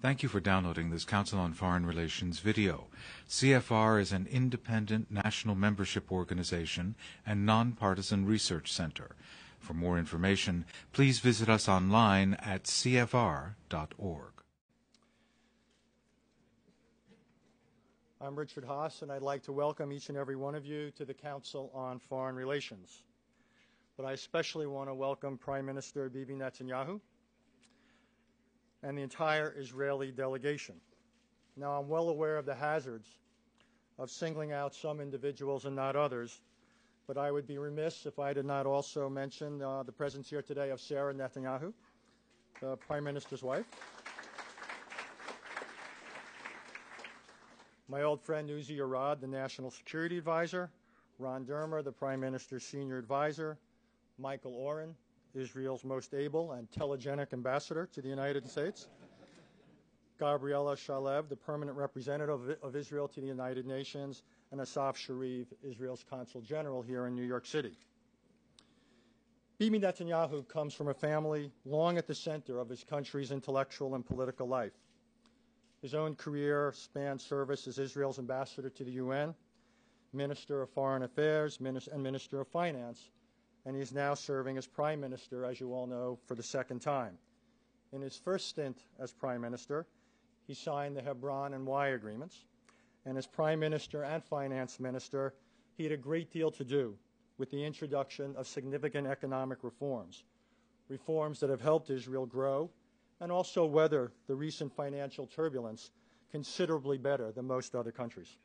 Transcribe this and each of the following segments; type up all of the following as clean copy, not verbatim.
Thank you for downloading this Council on Foreign Relations video. CFR is an independent national membership organization and nonpartisan research center. For more information, please visit us online at cfr.org. I'm Richard Haas, and I'd like to welcome each and every one of you to the Council on Foreign Relations. But I especially want to welcome Prime Minister Bibi Netanyahu and the entire Israeli delegation. Now, I'm well aware of the hazards of singling out some individuals and not others, but I would be remiss if I did not also mention the presence here today of Sarah Netanyahu, the Prime Minister's wife. My old friend Uzi Arad, the National Security Advisor, Ron Dermer, the Prime Minister's Senior Advisor, Michael Oren, Israel's most able and telegenic ambassador to the United States, Gabriela Shalev, the permanent representative of Israel to the United Nations, and Asaf Sharif, Israel's Consul General here in New York City. Bibi Netanyahu comes from a family long at the center of his country's intellectual and political life. His own career spanned service as Israel's ambassador to the UN, Minister of Foreign Affairs, and Minister of Finance, and he's now serving as Prime Minister, as you all know, for the second time. In his first stint as Prime Minister, he signed the Hebron and Y agreements, and as Prime Minister and Finance Minister, he had a great deal to do with the introduction of significant economic reforms that have helped Israel grow and also weather the recent financial turbulence considerably better than most other countries.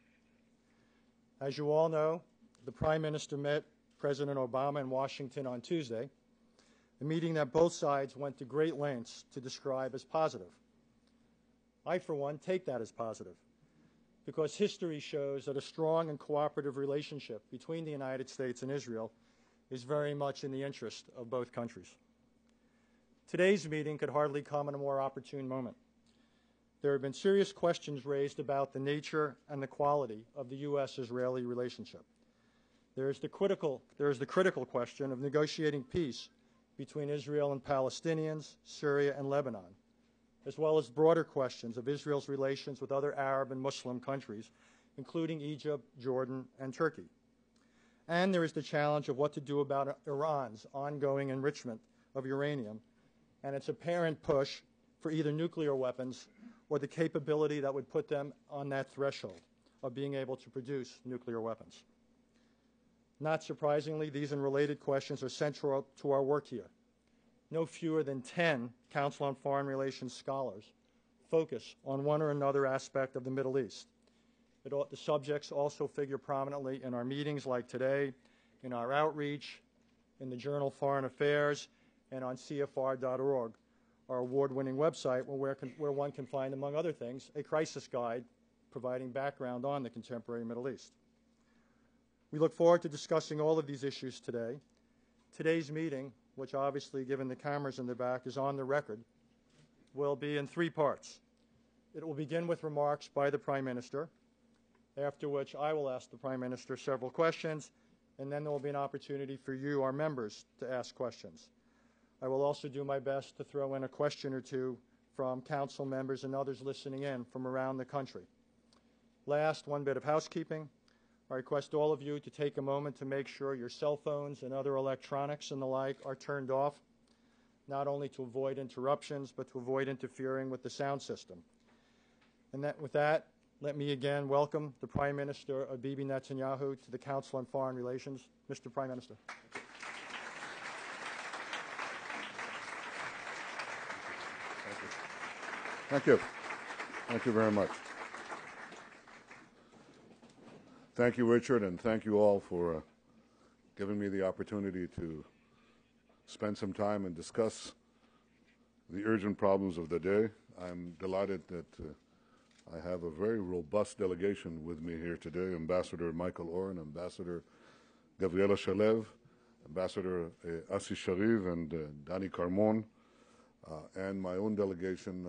As you all know, the Prime Minister met President Obama in Washington on Tuesday, a meeting that both sides went to great lengths to describe as positive. I, for one, take that as positive, because history shows that a strong and cooperative relationship between the United States and Israel is very much in the interest of both countries. Today's meeting could hardly come at a more opportune moment. There have been serious questions raised about the nature and the quality of the U.S.-Israeli relationship. There is the critical question of negotiating peace between Israel and Palestinians, Syria and Lebanon, as well as broader questions of Israel's relations with other Arab and Muslim countries, including Egypt, Jordan, and Turkey. And there is the challenge of what to do about Iran's ongoing enrichment of uranium and its apparent push for either nuclear weapons or the capability that would put them on that threshold of being able to produce nuclear weapons. Not surprisingly, these and related questions are central to our work here. No fewer than 10 Council on Foreign Relations scholars focus on one or another aspect of the Middle East. The subjects also figure prominently in our meetings like today, in our outreach, in the journal Foreign Affairs, and on CFR.org, our award-winning website where one can find, among other things, a crisis guide providing background on the contemporary Middle East. We look forward to discussing all of these issues today. Today's meeting, which obviously, given the cameras in the back, is on the record, will be in three parts. It will begin with remarks by the Prime Minister, after which I will ask the Prime Minister several questions, and then there will be an opportunity for you, our members, to ask questions. I will also do my best to throw in a question or two from Council members and others listening in from around the country. Last, one bit of housekeeping. I request all of you to take a moment to make sure your cell phones and other electronics and the like are turned off, not only to avoid interruptions, but to avoid interfering with the sound system. And with that, let me again welcome the Prime Minister of Bibi Netanyahu to the Council on Foreign Relations. Mr. Prime Minister. Thank you. Thank you very much. Thank you, Richard, and thank you all for giving me the opportunity to spend some time and discuss the urgent problems of the day. I'm delighted that I have a very robust delegation with me here today, Ambassador Michael Oren, Ambassador Gabriela Shalev, Ambassador Assi Sharif and Dani Carmon, and my own delegation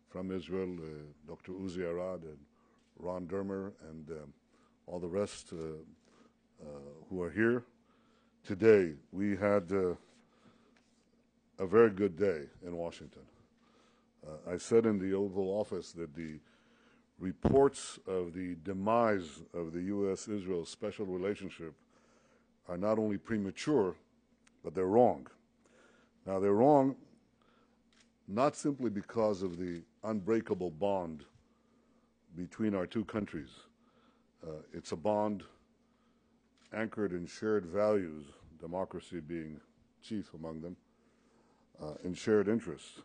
from Israel, Dr. Uzi Arad and Ron Dermer, and all the rest who are here. Today, we had a very good day in Washington. I said in the Oval Office that the reports of the demise of the U.S.-Israel special relationship are not only premature, but they're wrong. Now, they're wrong not simply because of the unbreakable bond between our two countries. It's a bond anchored in shared values, democracy being chief among them, in shared interests.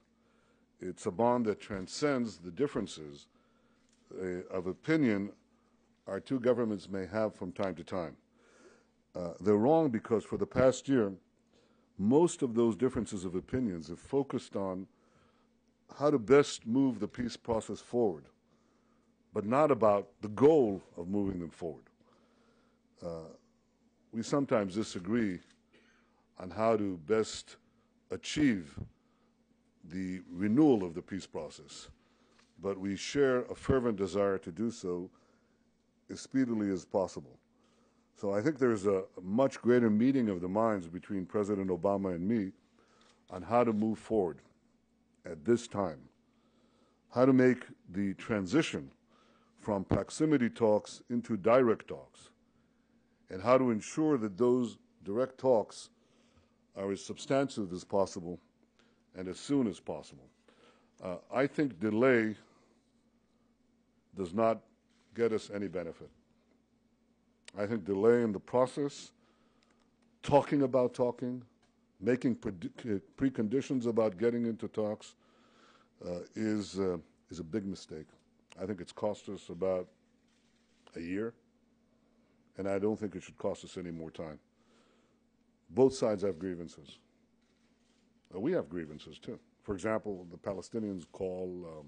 It's a bond that transcends the differences of opinion our two governments may have from time to time. They're wrong because for the past year, most of those differences of opinions have focused on how to best move the peace process forward, but not about the goal of moving them forward. We sometimes disagree on how to best achieve the renewal of the peace process, but we share a fervent desire to do so as speedily as possible. So I think there's a much greater meeting of the minds between President Obama and me on how to move forward at this time, how to make the transition from proximity talks into direct talks, and how to ensure that those direct talks are as substantive as possible and as soon as possible. I think delay does not get us any benefit. I think delay in the process, talking about talking, making preconditions about getting into talks is a big mistake. I think it's cost us about a year, and I don't think it should cost us any more time. Both sides have grievances. We have grievances, too. For example, the Palestinians call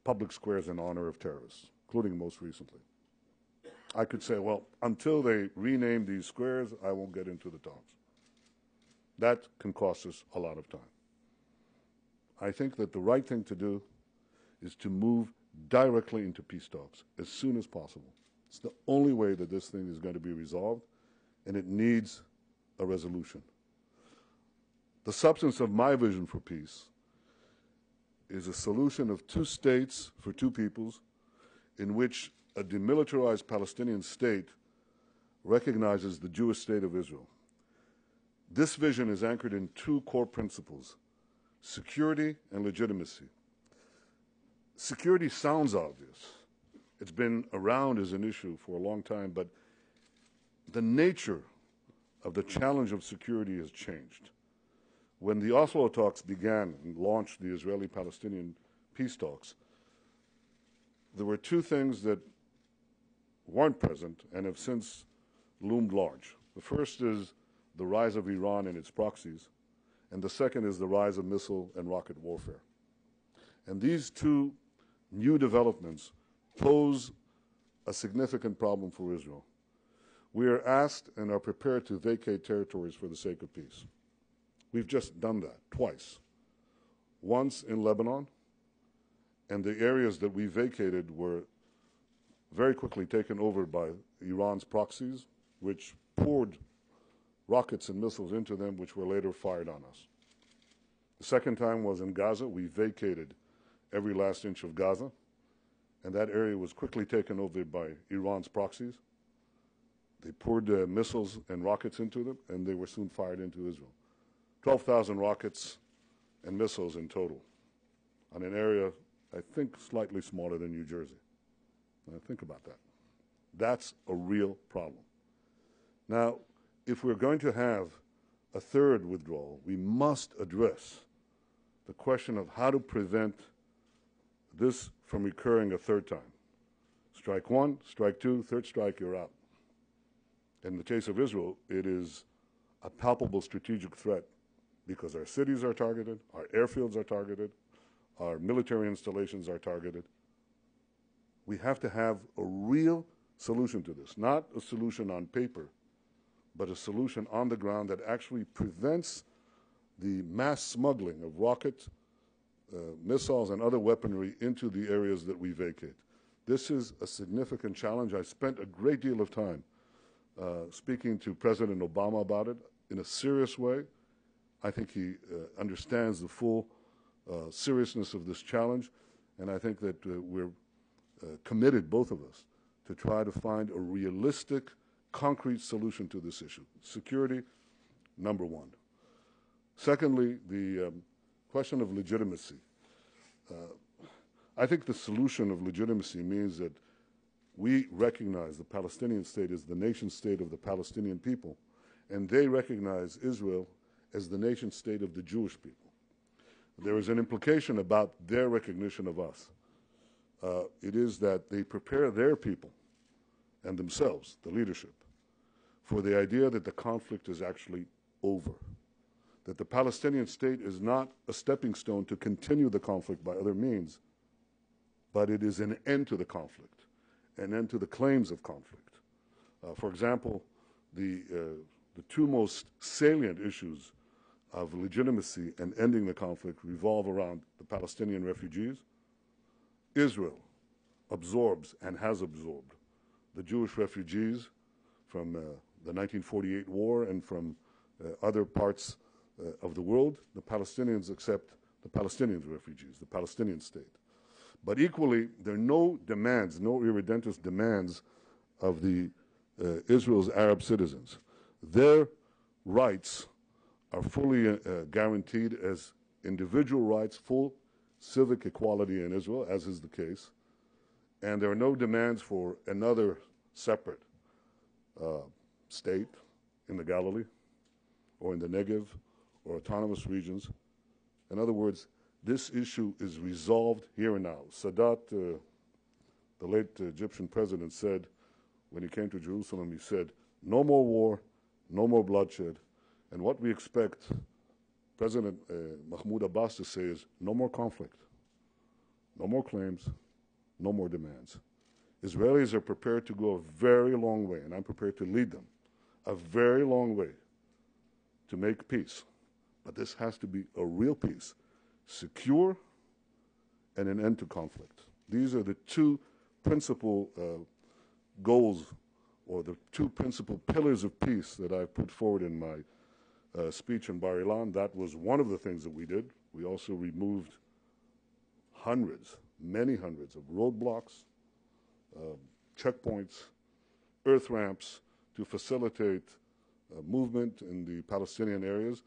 public squares in honor of terrorists, including most recently. I could say, well, until they rename these squares, I won't get into the talks. That can cost us a lot of time. I think that the right thing to do is to move directly into peace talks as soon as possible. It's the only way that this thing is going to be resolved, and it needs a resolution. The substance of my vision for peace is a solution of two states for two peoples in which a demilitarized Palestinian state recognizes the Jewish state of Israel. This vision is anchored in two core principles: security and legitimacy. Security sounds obvious. It's been around as an issue for a long time, but the nature of the challenge of security has changed. When the Oslo talks began and launched the Israeli-Palestinian peace talks, there were two things that weren't present and have since loomed large. The first is the rise of Iran and its proxies, and the second is the rise of missile and rocket warfare. And these two new developments pose a significant problem for Israel. We are asked and are prepared to vacate territories for the sake of peace. We've just done that twice. Once in Lebanon, and the areas that we vacated were very quickly taken over by Iran's proxies, which poured rockets and missiles into them, which were later fired on us. The second time was in Gaza. We vacated every last inch of Gaza, and that area was quickly taken over by Iran's proxies. They poured missiles and rockets into them, and they were soon fired into Israel. 12,000 rockets and missiles in total on an area, I think, slightly smaller than New Jersey. Now, think about that. That's a real problem. Now, if we're going to have a third withdrawal, we must address the question of how to prevent this from recurring a third time. Strike one, strike two, third strike, you're out. In the case of Israel, it is a palpable strategic threat because our cities are targeted, our airfields are targeted, our military installations are targeted. We have to have a real solution to this, not a solution on paper, but a solution on the ground that actually prevents the mass smuggling of rockets, missiles, and other weaponry into the areas that we vacate. This is a significant challenge. I spent a great deal of time speaking to President Obama about it in a serious way. I think he understands the full seriousness of this challenge, and I think that we're committed, both of us, to try to find a realistic, concrete solution to this issue. Security, number one. Secondly, the question of legitimacy. I think the solution of legitimacy means that we recognize the Palestinian state as the nation state of the Palestinian people, and they recognize Israel as the nation state of the Jewish people. There is an implication about their recognition of us. It is that they prepare their people and themselves, the leadership, for the idea that the conflict is actually over, that the Palestinian state is not a stepping stone to continue the conflict by other means, but it is an end to the conflict, an end to the claims of conflict. For example, the two most salient issues of legitimacy and ending the conflict revolve around the Palestinian refugees. Israel absorbs and has absorbed the Jewish refugees from the 1948 war and from other parts of the world. The Palestinians accept the Palestinian refugees, the Palestinian state. But equally, there are no demands, no irredentist demands of the Israel's Arab citizens. Their rights are fully guaranteed as individual rights, full civic equality in Israel, as is the case. And there are no demands for another separate state in the Galilee or in the Negev or autonomous regions. In other words, this issue is resolved here and now. Sadat, the late Egyptian president, said, when he came to Jerusalem, he said, no more war, no more bloodshed. And what we expect President Mahmoud Abbas to say is no more conflict, no more claims, no more demands. Israelis are prepared to go a very long way, and I'm prepared to lead them, a very long way to make peace. But this has to be a real peace, secure, and an end to conflict. These are the two principal goals, or the two principal pillars of peace that I put forward in my speech in Bar Ilan. That was one of the things that we did. We also removed hundreds, many hundreds of roadblocks, checkpoints, earth ramps to facilitate movement in the Palestinian areas.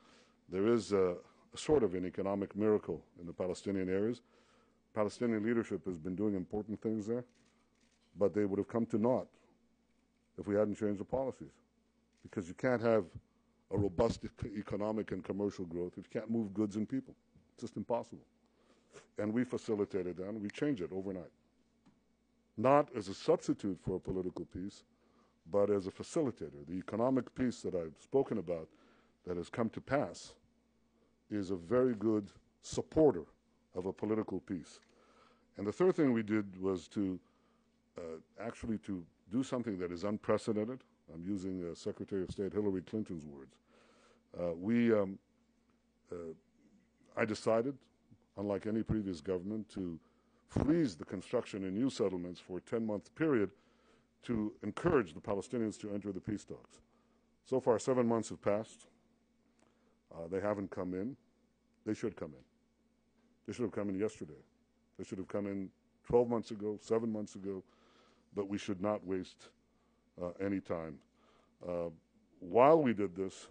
There is a sort of an economic miracle in the Palestinian areas. Palestinian leadership has been doing important things there, but they would have come to naught if we hadn't changed the policies. Because you can't have a robust economic and commercial growth if you can't move goods and people. It's just impossible. And we facilitated that, and we changed it overnight. Not as a substitute for a political peace, but as a facilitator. The economic peace that I've spoken about that has come to pass is a very good supporter of a political peace. And the third thing we did was to actually to do something that is unprecedented. I'm using Secretary of State Hillary Clinton's words. I decided, unlike any previous government, to freeze the construction in new settlements for a 10-month period to encourage the Palestinians to enter the peace talks. So far, 7 months have passed. They haven't come in. They should come in. They should have come in yesterday. They should have come in 12 months ago, 7 months ago, but we should not waste any time. While we did this,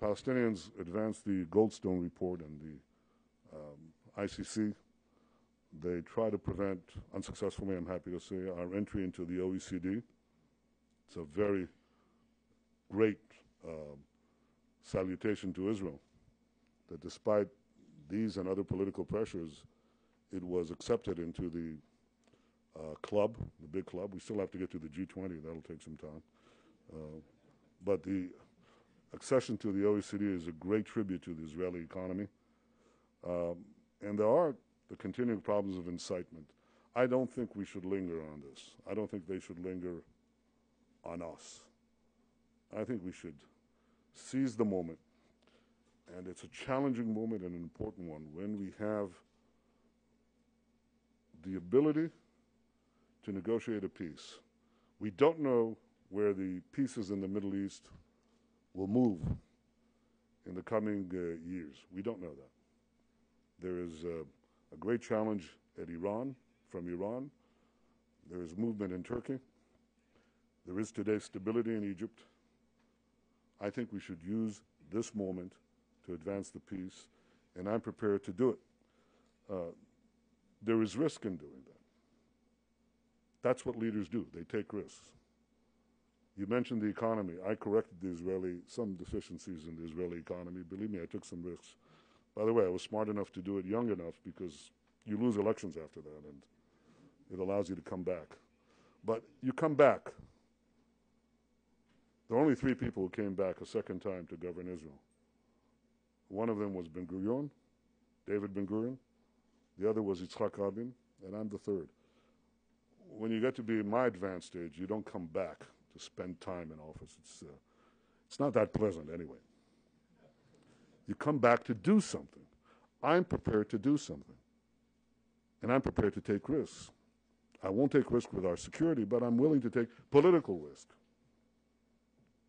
Palestinians advanced the Goldstone report and the ICC. They try to prevent, unsuccessfully I'm happy to say, our entry into the OECD. It's a very great salutation to Israel, that despite these and other political pressures, it was accepted into the club, the big club. We still have to get to the G20. That'll take some time. But the accession to the OECD is a great tribute to the Israeli economy. And there are the continuing problems of incitement. I don't think we should linger on this. I don't think they should linger on us. I think we should seize the moment. And it's a challenging moment and an important one when we have the ability to negotiate a peace. We don't know where the pieces in the Middle East will move in the coming years. We don't know that. There is a great challenge from Iran. There is movement in Turkey. There is today stability in Egypt. I think we should use this moment to advance the peace, and I'm prepared to do it. There is risk in doing that. That's what leaders do. They take risks. You mentioned the economy. I corrected some deficiencies in the Israeli economy. Believe me, I took some risks. By the way, I was smart enough to do it young enough because you lose elections after that, and it allows you to come back. But you come back. There are only 3 people who came back a second time to govern Israel. One of them was Ben-Gurion, David Ben-Gurion. The other was Yitzhak Rabin, and I'm the third. When you get to be my advanced age, you don't come back to spend time in office. It's not that pleasant anyway. You come back to do something. I'm prepared to do something. And I'm prepared to take risks. I won't take risks with our security, but I'm willing to take political risk.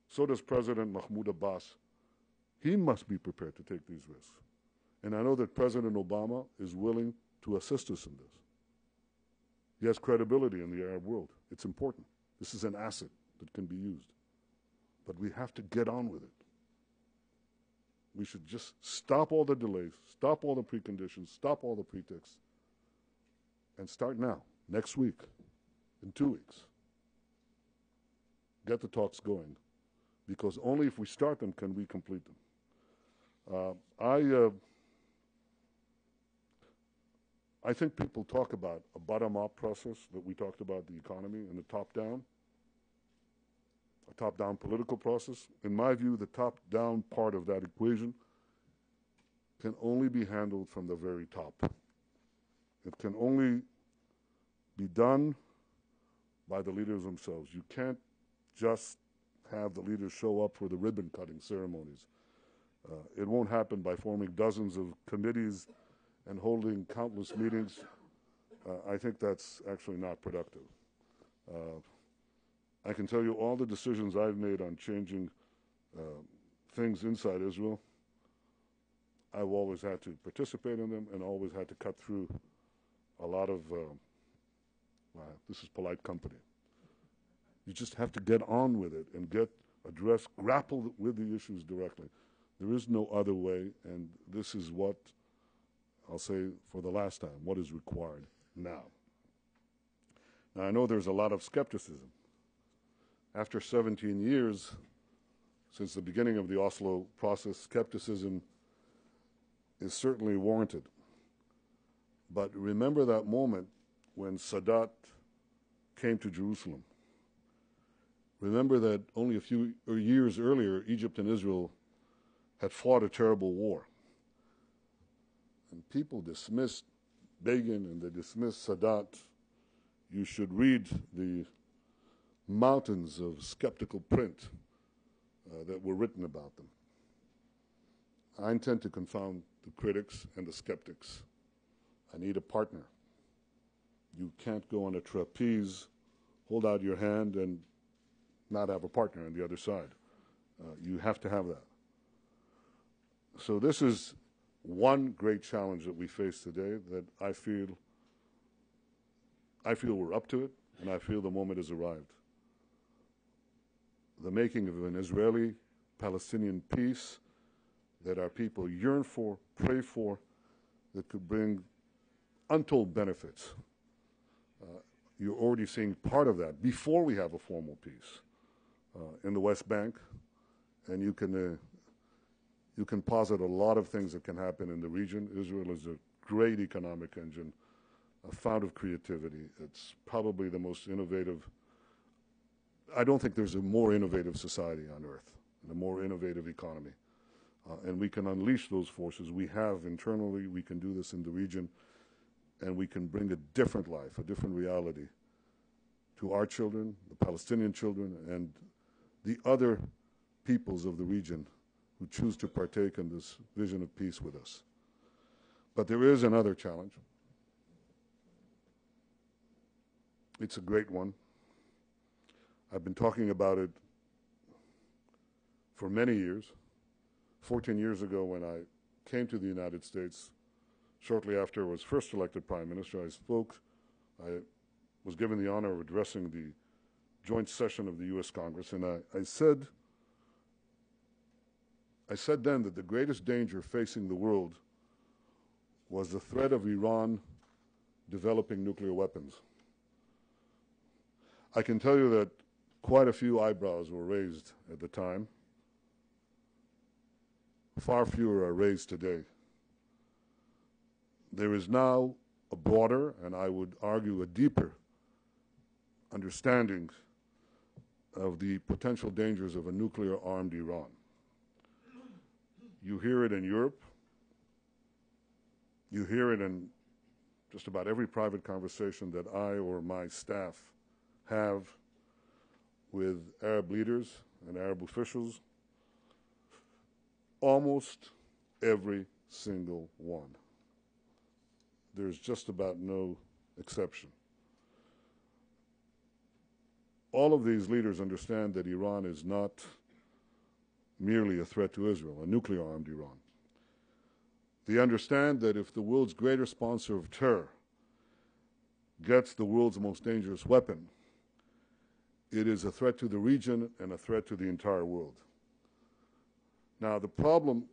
So does President Mahmoud Abbas. He must be prepared to take these risks. And I know that President Obama is willing to assist us in this. He has credibility in the Arab world. It's important. This is an asset that can be used. But we have to get on with it. We should just stop all the delays, stop all the preconditions, stop all the pretexts, and start now, next week, in 2 weeks. Get the talks going, because only if we start them can we complete them. I think people talk about a bottom-up process that we talked about, the economy, and the top-down, a top-down political process. In my view, the top-down part of that equation can only be handled from the very top. It can only be done by the leaders themselves. You can't just have the leaders show up for the ribbon-cutting ceremonies. It won't happen by forming dozens of committees and holding countless meetings. I think that's actually not productive. I can tell you all the decisions I've made on changing things inside Israel, I've always had to participate in them and always had to cut through a lot of, this is polite company. You just have to get on with it and grapple with the issues directly. There is no other way, and this is what, I'll say for the last time, what is required now. Now, I know there's a lot of skepticism. After 17 years, since the beginning of the Oslo process, skepticism is certainly warranted. But remember that moment when Sadat came to Jerusalem. Remember that only a few years earlier, Egypt and Israel had fought a terrible war. And people dismissed Begin and they dismissed Sadat. You should read the mountains of skeptical print that were written about them. I intend to confound the critics and the skeptics. I need a partner. You can't go on a trapeze, hold out your hand, and not have a partner on the other side. You have to have that. So this is one great challenge that we face today that I feel we're up to it, and I feel the moment has arrived. The making of an Israeli-Palestinian peace that our people yearn for, pray for, that could bring untold benefits. You're already seeing part of that before we have a formal peace in the West Bank, and you can posit a lot of things that can happen in the region. Israel is a great economic engine, a fount of creativity. It's probably the most innovative. I don't think there's a more innovative society on earth, and a more innovative economy. And we can unleash those forces. We have internally, we can do this in the region, and we can bring a different life, a different reality to our children, the Palestinian children, and the other peoples of the region who choose to partake in this vision of peace with us. But there is another challenge. It's a great one. I've been talking about it for many years. 14 years ago when I came to the United States shortly after I was first elected Prime Minister, I was given the honor of addressing the joint session of the U.S. Congress, and I said then that the greatest danger facing the world was the threat of Iran developing nuclear weapons. I can tell you that quite a few eyebrows were raised at the time. Far fewer are raised today. There is now a broader, and I would argue a deeper, understanding of the potential dangers of a nuclear-armed Iran. You hear it in Europe. You hear it in just about every private conversation that I or my staff have with Arab leaders and Arab officials. Almost every single one. There's just about no exception. All of these leaders understand that Iran is not merely a threat to Israel, a nuclear-armed Iran. They understand that if the world's greatest sponsor of terror gets the world's most dangerous weapon, it is a threat to the region and a threat to the entire world. Now, the problem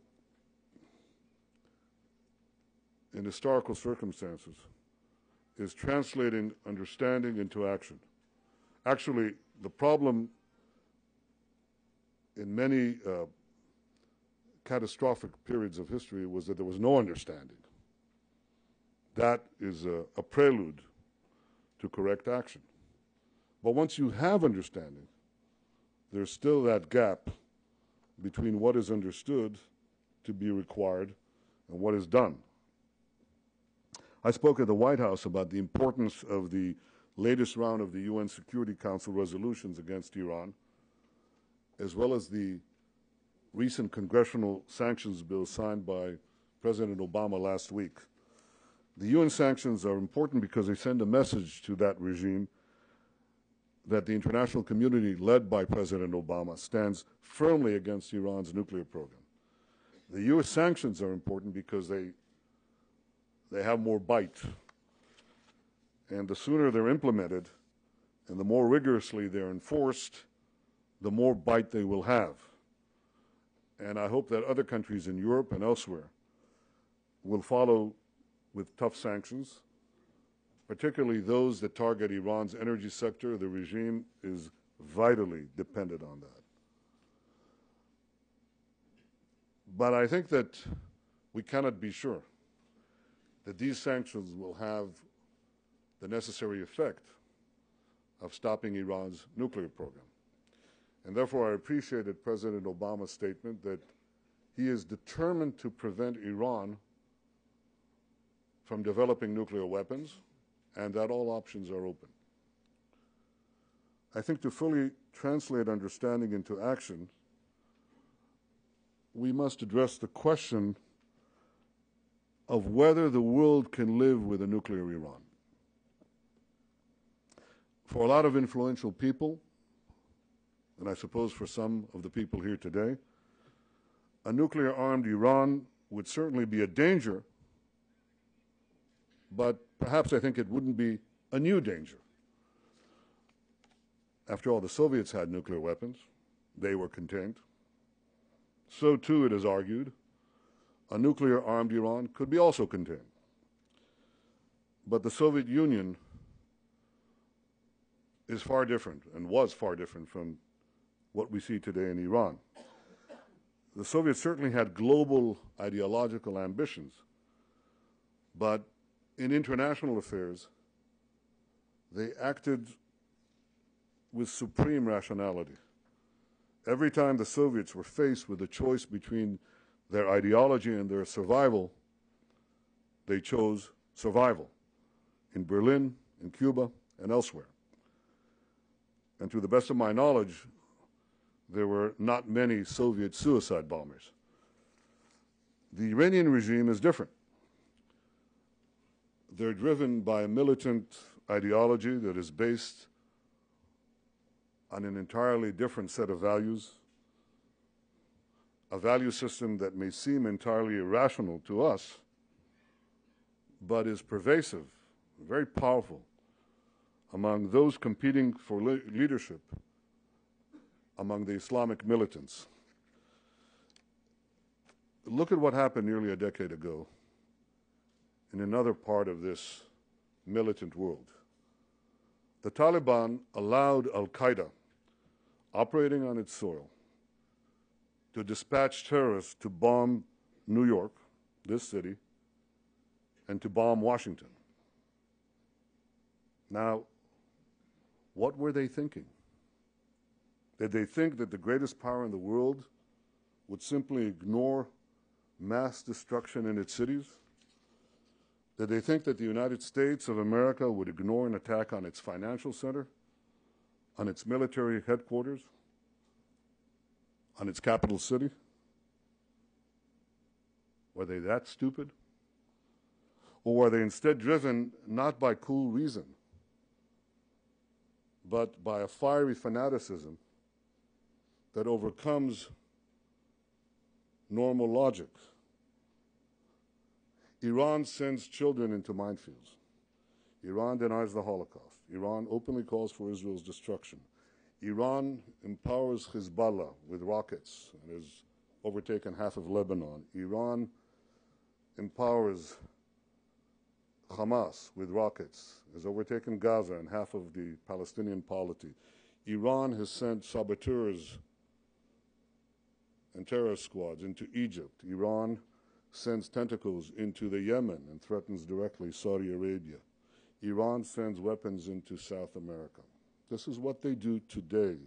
in historical circumstances is translating understanding into action. Actually, the problem in many catastrophic periods of history was that there was no understanding. That is a prelude to correct action. But once you have understanding, there's still that gap between what is understood to be required and what is done. I spoke at the White House about the importance of the latest round of the UN Security Council resolutions against Iran, as well as the recent congressional sanctions bill signed by President Obama last week. The UN sanctions are important because they send a message to that regime that the international community, led by President Obama, stands firmly against Iran's nuclear program. The U.S. sanctions are important because they have more bite. And the sooner they're implemented and the more rigorously they're enforced, the more bite they will have. And I hope that other countries in Europe and elsewhere will follow with tough sanctions, particularly those that target Iran's energy sector. The regime is vitally dependent on that. But I think that we cannot be sure that these sanctions will have the necessary effect of stopping Iran's nuclear program. And therefore, I appreciated President Obama's statement that he is determined to prevent Iran from developing nuclear weapons, and that all options are open. I think to fully translate understanding into action, we must address the question of whether the world can live with a nuclear Iran. For a lot of influential people, and I suppose for some of the people here today, a nuclear-armed Iran would certainly be a danger, but perhaps I think it wouldn't be a new danger. After all, the Soviets had nuclear weapons. They were contained. So, too, it is argued, a nuclear-armed Iran could be also contained. But the Soviet Union is far different and was far different from what we see today in Iran. The Soviets certainly had global ideological ambitions, but in international affairs, they acted with supreme rationality. Every time the Soviets were faced with a choice between their ideology and their survival, they chose survival in Berlin, in Cuba, and elsewhere. And to the best of my knowledge, there were not many Soviet suicide bombers. The Iranian regime is different. They're driven by a militant ideology that is based on an entirely different set of values, a value system that may seem entirely irrational to us, but is pervasive, very powerful among those competing for leadership among the Islamic militants. Look at what happened nearly a decade ago in another part of this militant world. The Taliban allowed al-Qaeda, operating on its soil, to dispatch terrorists to bomb New York, this city, and to bomb Washington. Now, what were they thinking? Did they think that the greatest power in the world would simply ignore mass destruction in its cities? Did they think that the United States of America would ignore an attack on its financial center, on its military headquarters, on its capital city? Were they that stupid? Or were they instead driven not by cool reason, but by a fiery fanaticism that overcomes normal logic? Iran sends children into minefields. Iran denies the Holocaust. Iran openly calls for Israel's destruction. Iran empowers Hezbollah with rockets and has overtaken half of Lebanon. Iran empowers Hamas with rockets, has overtaken Gaza and half of the Palestinian polity. Iran has sent saboteurs and terrorist squads into Egypt. Iran sends tentacles into the Yemen and threatens directly Saudi Arabia. Iran sends weapons into South America. This is what they do today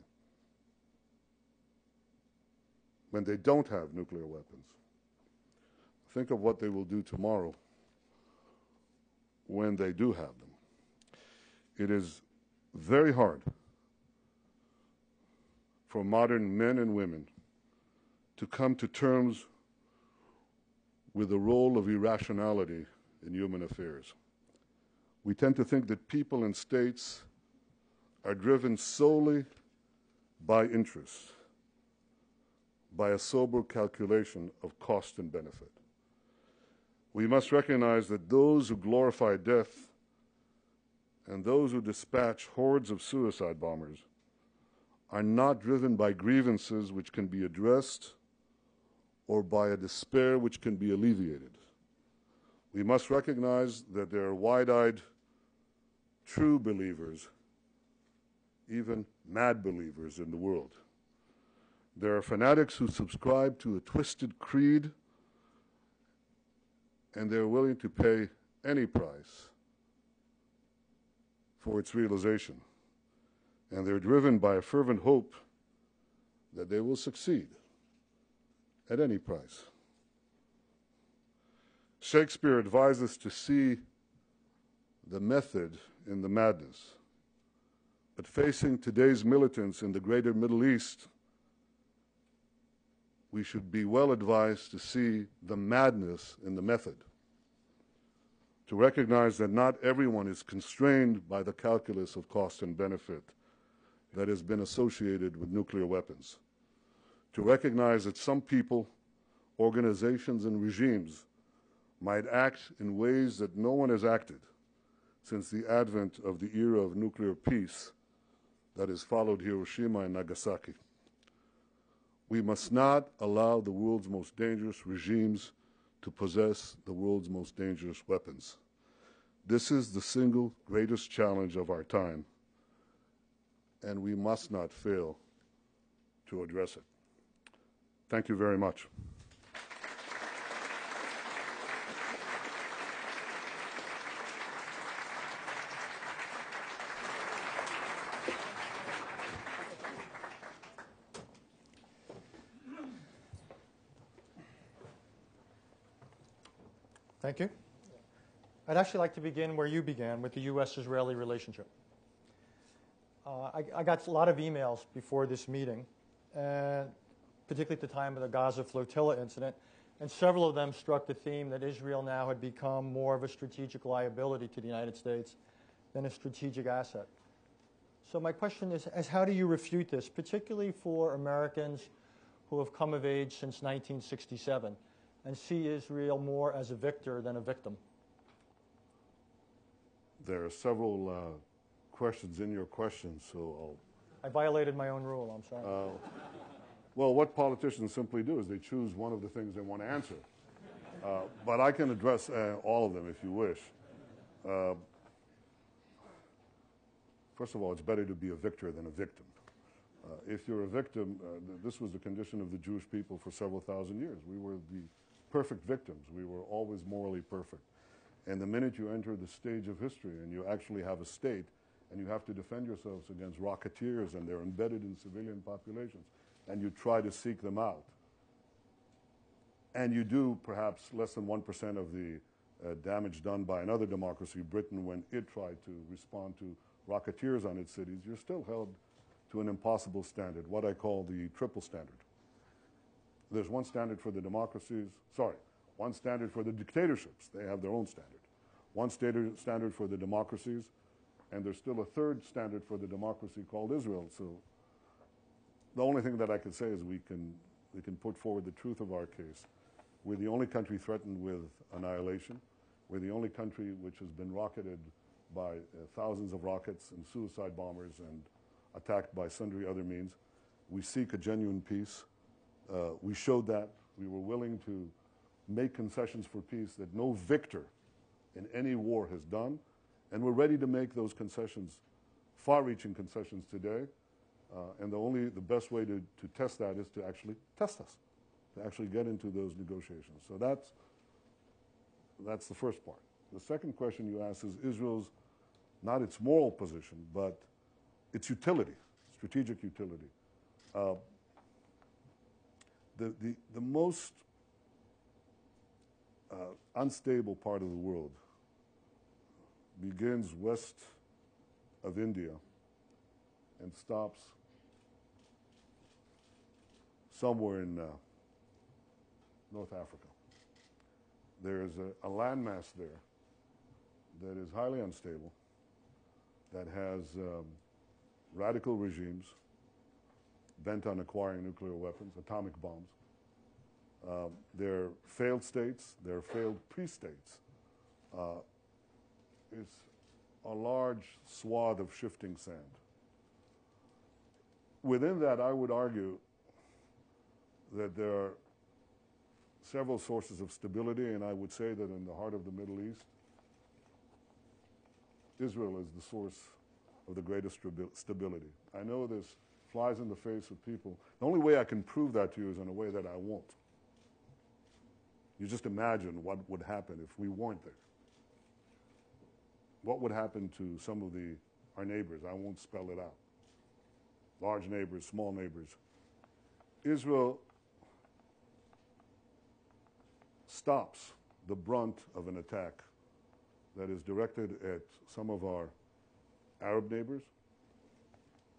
when they don't have nuclear weapons. Think of what they will do tomorrow when they do have them. It is very hard for modern men and women to come to terms with the role of irrationality in human affairs. We tend to think that people and states are driven solely by interests, by a sober calculation of cost and benefit. We must recognize that those who glorify death and those who dispatch hordes of suicide bombers are not driven by grievances which can be addressed or by a despair which can be alleviated. We must recognize that there are wide-eyed, true believers, even mad believers in the world. There are fanatics who subscribe to a twisted creed, and they're willing to pay any price for its realization. And they're driven by a fervent hope that they will succeed at any price. Shakespeare advised us to see the method in the madness. But facing today's militants in the greater Middle East, we should be well advised to see the madness in the method, to recognize that not everyone is constrained by the calculus of cost and benefit that has been associated with nuclear weapons, to recognize that some people, organizations, and regimes might act in ways that no one has acted since the advent of the era of nuclear peace that has followed Hiroshima and Nagasaki. We must not allow the world's most dangerous regimes to possess the world's most dangerous weapons. This is the single greatest challenge of our time, and we must not fail to address it. Thank you very much. Thank you. I'd actually like to begin where you began, with the U.S.-Israeli relationship. I got a lot of emails before this meeting, particularly at the time of the Gaza flotilla incident, and several of them struck the theme that Israel now had become more of a strategic liability to the United States than a strategic asset. So my question is how do you refute this, particularly for Americans who have come of age since 1967 and see Israel more as a victor than a victim? There are several questions in your question, so I violated my own rule. I'm sorry. well, what politicians simply do is they choose one of the things they want to answer. But I can address all of them if you wish. First of all, it's better to be a victor than a victim. If you're a victim, this was the condition of the Jewish people for several thousand years. We were the perfect victims. We were always morally perfect. And the minute you enter the stage of history and you actually have a state and you have to defend yourselves against rocketeers and they're embedded in civilian populations and you try to seek them out, and you do perhaps less than 1% of the damage done by another democracy, Britain, when it tried to respond to rocketeers on its cities, you're still held to an impossible standard, what I call the triple standard. There's one standard for the democracies, one standard for the dictatorships. They have their own standard. One standard for the democracies, and there's still a third standard for the democracy called Israel. So the only thing that I can say is we can put forward the truth of our case. We're the only country threatened with annihilation. We're the only country which has been rocketed by thousands of rockets and suicide bombers and attacked by sundry other means. We seek a genuine peace. We showed that. We were willing to make concessions for peace that no victor in any war has done. And we're ready to make those concessions, far-reaching concessions today. And the best way to test that is to actually test us, to actually get into those negotiations. So that's the first part. The second question you asked is Israel's, not its moral position, but its utility, strategic utility. The most unstable part of the world begins west of India and stops somewhere in North Africa. There's a landmass there that is highly unstable, that has radical regimes bent on acquiring nuclear weapons, atomic bombs. They're failed states, they're failed pre-states. It's a large swath of shifting sand. Within that, I would argue that there are several sources of stability, and I would say that in the heart of the Middle East, Israel is the source of the greatest stability. I know this flies in the face of people. The only way I can prove that to you is in a way that I won't. You just imagine what would happen if we weren't there. What would happen to some of our neighbors? I won't spell it out. Large neighbors, small neighbors. Israel stops the brunt of an attack that is directed at some of our Arab neighbors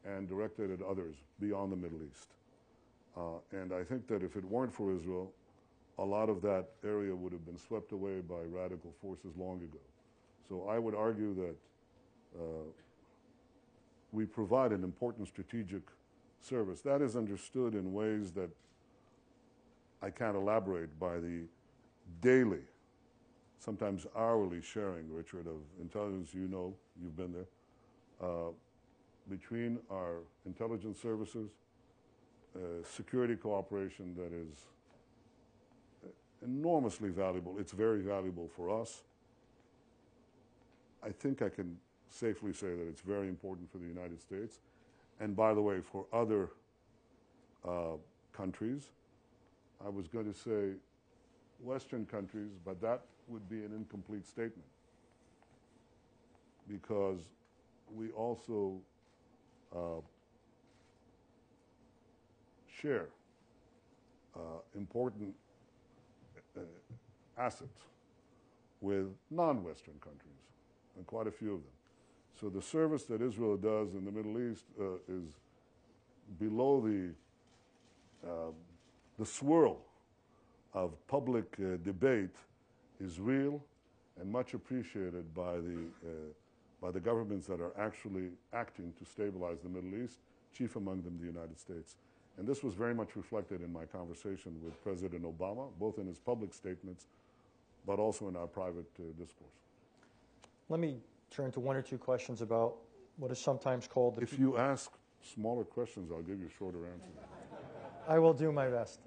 and directed at others beyond the Middle East. And I think that if it weren't for Israel, a lot of that area would have been swept away by radical forces long ago. So I would argue that we provide an important strategic service. That is understood in ways that I can't elaborate by the daily, sometimes hourly sharing, Richard, of intelligence. You know, you've been there, between our intelligence services, security cooperation that is enormously valuable. It's very valuable for us. I think I can safely say that it's very important for the United States. And by the way, for other countries, I was going to say Western countries, but that would be an incomplete statement because we also share important assets with non-Western countries, and quite a few of them. So the service that Israel does in the Middle East is below the swirl of public debate is real and much appreciated by the governments that are actually acting to stabilize the Middle East, chief among them the United States. And this was very much reflected in my conversation with President Obama, both in his public statements, but also in our private discourse. Let me turn to one or two questions about what is sometimes called the... If you ask smaller questions, I'll give you shorter answers. I will do my best.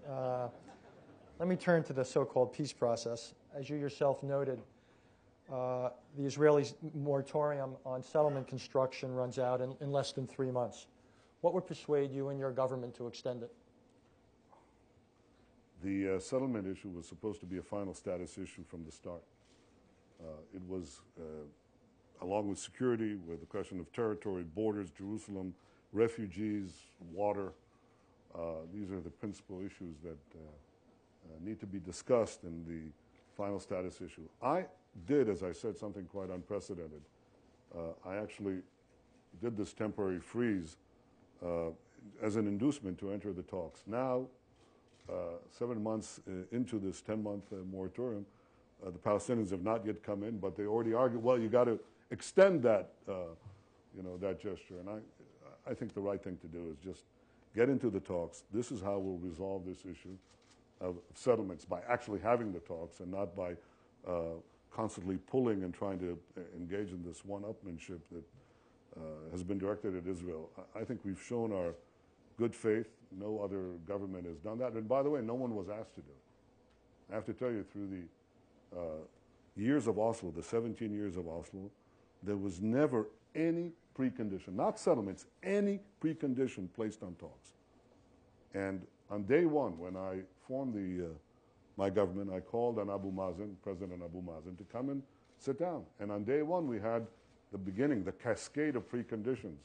Let me turn to the so-called peace process. As you yourself noted, the Israelis' moratorium on settlement construction runs out in less than 3 months. What would persuade you and your government to extend it? The settlement issue was supposed to be a final status issue from the start. It was, along with security, with the question of territory, borders, Jerusalem, refugees, water. These are the principal issues that need to be discussed in the final status issue. I did, as I said, something quite unprecedented. I actually did this temporary freeze as an inducement to enter the talks. Now, 7 months into this 10-month moratorium, the Palestinians have not yet come in, but they already argued, well, you got to extend that, that gesture. And I think the right thing to do is just get into the talks. This is how we'll resolve this issue of settlements, by actually having the talks and not by constantly pulling and trying to engage in this one-upmanship that has been directed at Israel. I think we've shown our good faith. No other government has done that. And by the way, no one was asked to do it. I have to tell you, through the years of Oslo, the 17 years of Oslo, there was never any precondition, not settlements, any precondition placed on talks. And on day one, when I formed my government, I called on Abu Mazen, President Abu Mazen, to come and sit down. And on day one, we had the beginning, the cascade of preconditions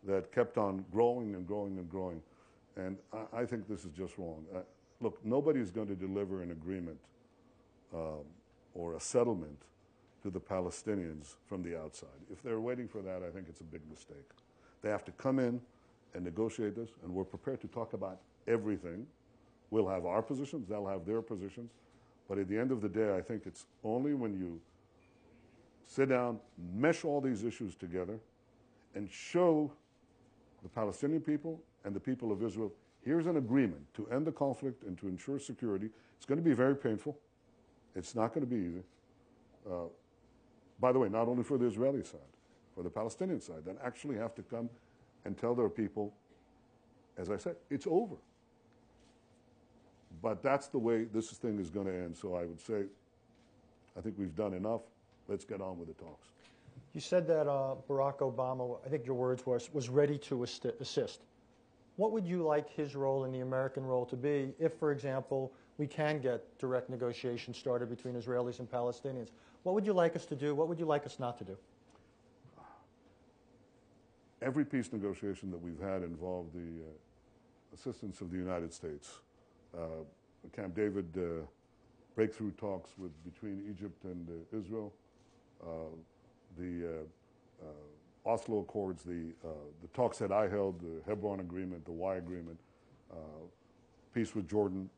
that kept on growing and growing and growing. And I think this is just wrong. Look, nobody's going to deliver an agreement or a settlement to the Palestinians from the outside. If they're waiting for that, I think it's a big mistake. They have to come in and negotiate this, and we're prepared to talk about everything. We'll have our positions, they'll have their positions, but at the end of the day, I think it's only when you sit down, mesh all these issues together, and show the Palestinian people and the people of Israel, here's an agreement to end the conflict and to ensure security. It's going to be very painful. It's not going to be easy. By the way, not only for the Israeli side, for the Palestinian side, that actually have to come and tell their people, as I said, it's over. But that's the way this thing is going to end. So I would say, I think we've done enough. Let's get on with the talks. You said that Barack Obama, I think your words was ready to assist. What would you like his role and the American role to be if, for example, we can get direct negotiations started between Israelis and Palestinians? What would you like us to do? What would you like us not to do? Every peace negotiation that we've had involved the assistance of the United States. Camp David breakthrough talks between Egypt and Israel, the Oslo Accords, the talks that I held, the Hebron Agreement, the Y Agreement, peace with Jordan.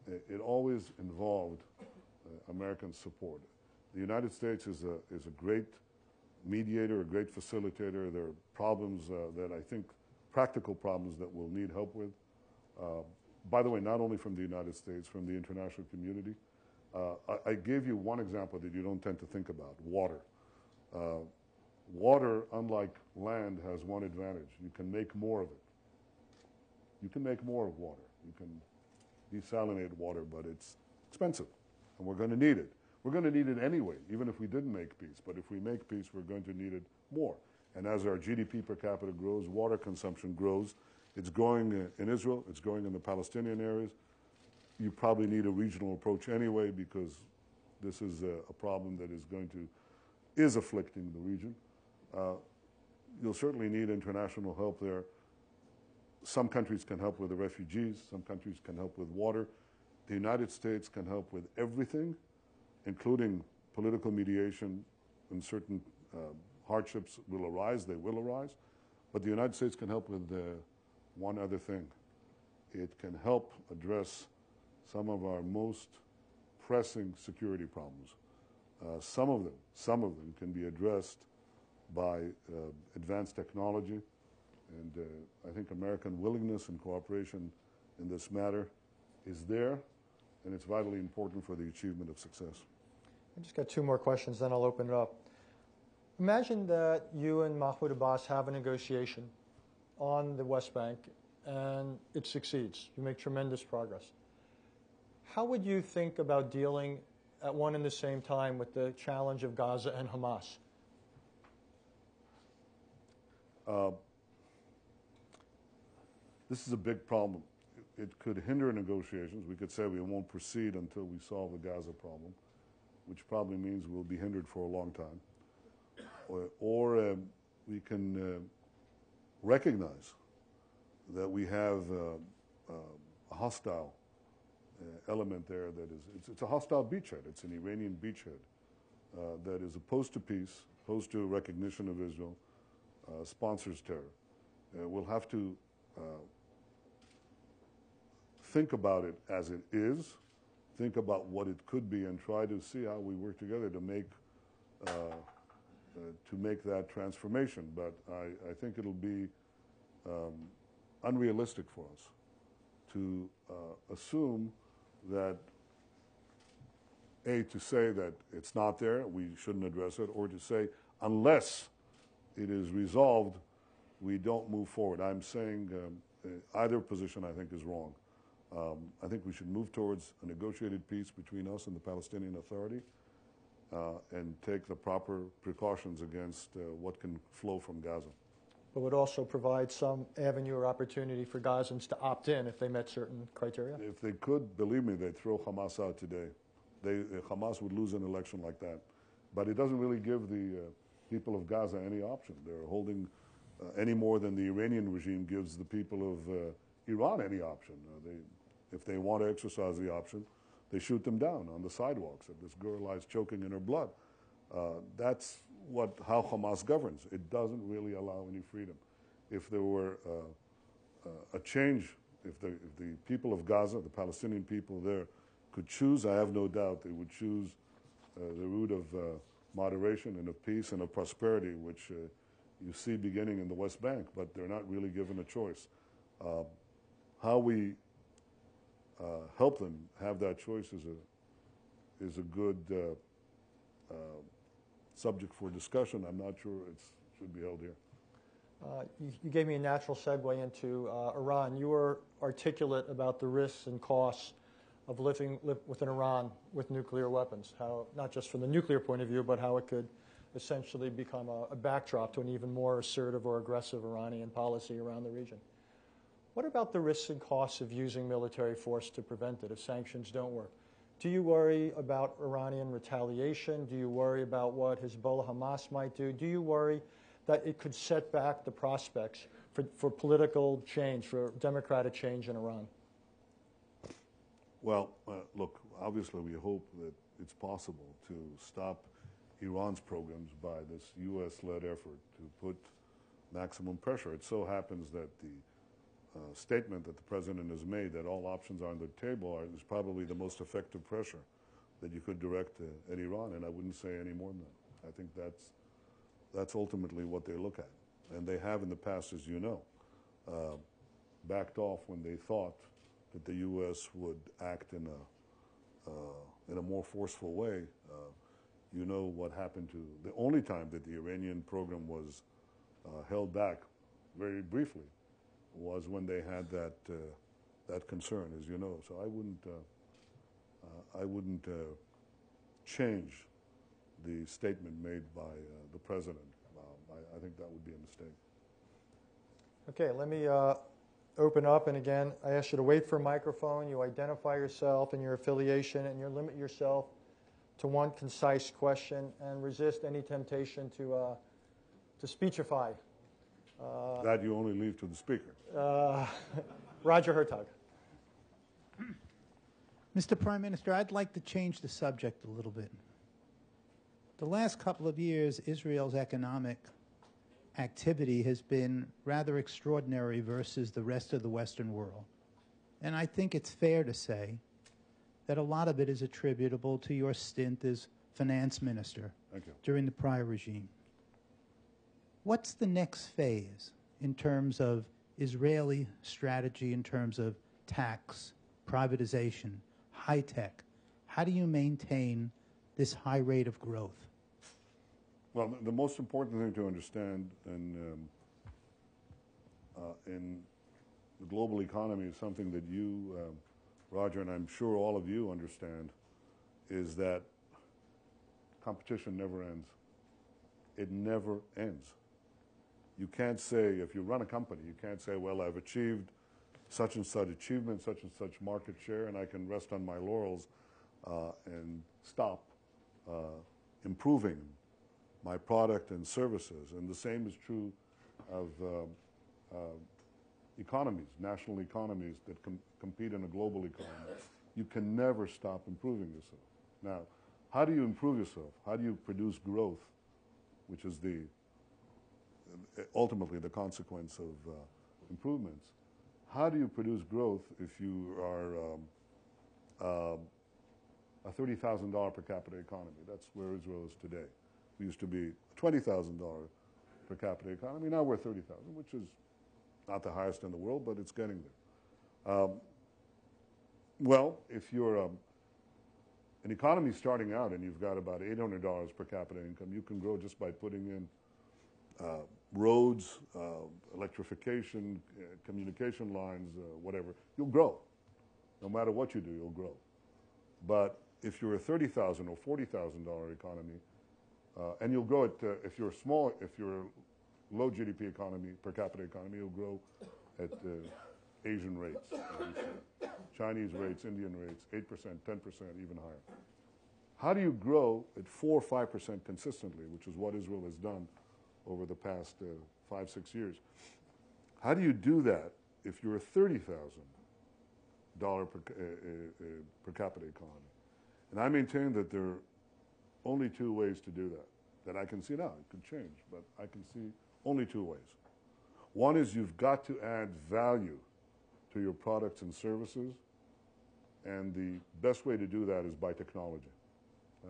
It always involved American support. The United States is a great mediator, a great facilitator. There are problems that I think, practical problems that we'll need help with. By the way, not only from the United States, from the international community. I gave you one example that you don't tend to think about, water. Water, unlike land, has one advantage. You can make more of it. You can make more of water. You can desalinate water, but it's expensive, and we're going to need it. We're going to need it anyway, even if we didn't make peace. But if we make peace, we're going to need it more. And as our GDP per capita grows, water consumption grows. It's growing in Israel. It's growing in the Palestinian areas. You probably need a regional approach anyway, because this is a problem that is afflicting the region. You'll certainly need international help there. Some countries can help with the refugees. Some countries can help with water. The United States can help with everything, including political mediation, and certain hardships will arise. They will arise. But the United States can help with one other thing. It can help address some of our most pressing security problems. Some of them can be addressed by advanced technology, and I think American willingness and cooperation in this matter is there, and it's vitally important for the achievement of success. I just got two more questions, then I'll open it up. Imagine that you and Mahmoud Abbas have a negotiation on the West Bank and it succeeds. You make tremendous progress. How would you think about dealing at one and the same time with the challenge of Gaza and Hamas? This is a big problem. It could hinder negotiations. We could say we won't proceed until we solve the Gaza problem, which probably means we'll be hindered for a long time. Or we can recognize that we have a hostile element there that is, it's a hostile beachhead. It's an Iranian beachhead that is opposed to peace, opposed to recognition of Israel, sponsors terror. We'll have to think about it as it is, think about what it could be, and try to see how we work together to make that transformation. But I think it'll be unrealistic for us to assume that, A, to say that it's not there, we shouldn't address it, or to say unless it is resolved, we don't move forward. I'm saying either position I think is wrong. I think we should move towards a negotiated peace between us and the Palestinian Authority and take the proper precautions against what can flow from Gaza. But would also provide some avenue or opportunity for Gazans to opt in if they met certain criteria? If they could, believe me, they'd throw Hamas out today. Hamas would lose an election like that. But it doesn't really give the people of Gaza any option. They're holding any more than the Iranian regime gives the people of Iran any option. If they want to exercise the option, they shoot them down on the sidewalks. If this girl lies choking in her blood, that's how Hamas governs. It doesn't really allow any freedom. If there were a change, if the people of Gaza, the Palestinian people there, could choose, I have no doubt they would choose the route of moderation and of peace and of prosperity, which you see beginning in the West Bank, but they're not really given a choice. How we help them have that choice is a good subject for discussion. I'm not sure it should be held here. You gave me a natural segue into Iran. You were articulate about the risks and costs of living within Iran with nuclear weapons, how not just from the nuclear point of view, but how it could essentially become a backdrop to an even more assertive or aggressive Iranian policy around the region. What about the risks and costs of using military force to prevent it if sanctions don't work? Do you worry about Iranian retaliation? Do you worry about what Hezbollah, Hamas might do? Do you worry that it could set back the prospects for political change, for democratic change in Iran? Well, look, obviously we hope that it's possible to stop Iran's programs by this U.S.-led effort to put maximum pressure. It so happens that the statement that the president has made that all options are on the table is probably the most effective pressure that you could direct at Iran, and I wouldn't say any more than that. I think that's ultimately what they look at. And they have in the past, as you know, backed off when they thought that the U.S. would act in a more forceful way. You know what happened to the only time that the Iranian program was held back, very briefly, was when they had that concern, as you know. So I wouldn't change the statement made by the president. I think that would be a mistake. Okay, let me open up, and again, I ask you to wait for a microphone. You identify yourself and your affiliation, and you limit yourself to one concise question, and resist any temptation to speechify. That you only leave to the speaker. Roger Hertog. Mr. Prime Minister, I'd like to change the subject a little bit. The last couple of years, Israel's economic activity has been rather extraordinary versus the rest of the Western world. And I think it's fair to say that a lot of it is attributable to your stint as finance minister during the prior regime. What's the next phase in terms of Israeli strategy, in terms of tax, privatization, high tech? How do you maintain this high rate of growth? Well, the most important thing to understand in the global economy is something that you, Roger, and I'm sure all of you understand, is that competition never ends. It never ends. You can't say, if you run a company, you can't say, well, I've achieved such and such achievement, such and such market share, and I can rest on my laurels and stop improving my product and services. And the same is true of economies, national economies that compete in a global economy. You can never stop improving yourself. Now, how do you improve yourself? How do you produce growth, which is ultimately the consequence of improvements? How do you produce growth if you are a $30,000 per capita economy? That's where Israel is today. We used to be a $20,000 per capita economy. Now we're 30,000, which is not the highest in the world, but it's getting there. Well, if you're an economy starting out and you've got about $800 per capita income, you can grow just by putting in roads, electrification, communication lines, whatever. You'll grow. No matter what you do, you'll grow. But if you're a $30,000 or $40,000 economy, and you'll grow if you're low GDP economy, per capita economy, you'll grow at Asian rates, Chinese rates, Indian rates, 8%, 10%, even higher. How do you grow at 4 or 5% consistently, which is what Israel has done over the past 5, 6 years? How do you do that if you're a $30,000 per capita economy? And I maintain that there are only 2 ways to do that I can see now. It could change, but I can see only 2 ways. One is you've got to add value to your products and services, and the best way to do that is by technology.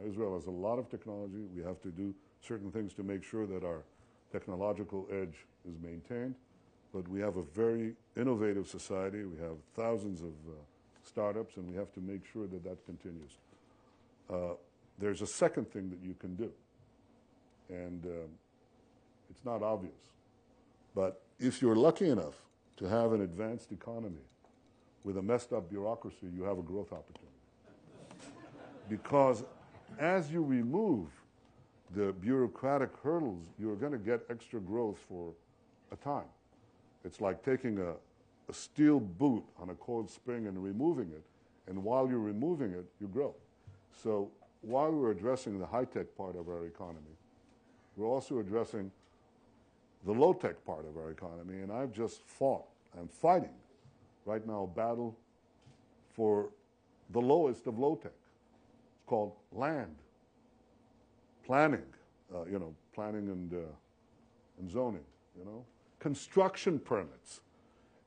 Israel has a lot of technology. We have to do certain things to make sure that our technological edge is maintained, but we have a very innovative society. We have thousands of startups, and we have to make sure that that continues. There's a second thing that you can do, and it's not obvious, but if you're lucky enough to have an advanced economy with a messed up bureaucracy, you have a growth opportunity. Because as you remove the bureaucratic hurdles, you're going to get extra growth for a time. It's like taking a steel boot on a coiled spring and removing it, and while you're removing it, you grow. So while we're addressing the high-tech part of our economy, we're also addressing the low-tech part of our economy, and I'm fighting right now a battle for the lowest of low-tech. It's called land, planning, planning and zoning, construction permits.